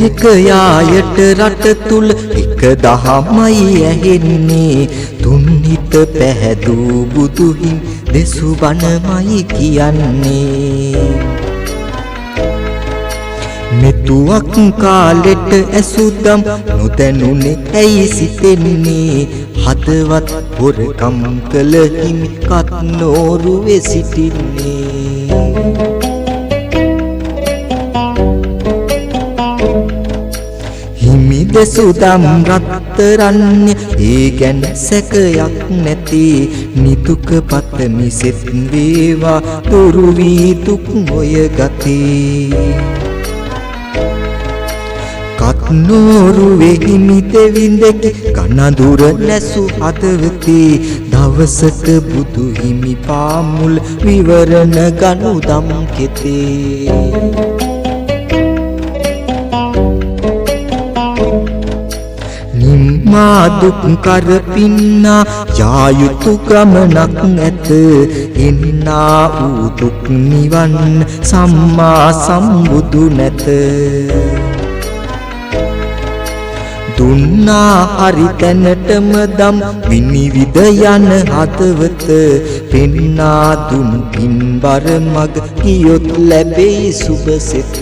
එක යායට රට තුල එක දහමයි ඇහෙන්නේ තුන් හිත පැහැදූ බුදුහින් දෙසු බණමයි කියන්නේ මෙතුවක් කාලෙට ඇසුදම් නොදැනුනේ ඇයි සිතෙන්නේ හදවත් හොරකම් කළ හිමි කත් නෝරුවේ සිටින්නේ හිමි දෙසුදම් රත්තරන්නේ ඒ ගැන සැකයක් නැති නිදුක පතමි සෙත් වේවා දුරු වී දුක් මොය ගතේ කත්නෝරුවේ හිමි දෙවිඳකි කනඳුර නැසු හදවතේ දවසක බුදු හිමි පාමුල් විවරණ ගනු දම් කෙතේ නිම්මා දුක් කරපින්නා යායුතු ගමනක් ඇත එන්නා වූ දුක් නිවන් සම්මා සම්බුදු නැත දුන්නා හරි තැනටම දම් විනිවිද යන හදවත පෙන්නා දුන් පින්බර මග ගියොත් ලැබෙයි සුබ සිත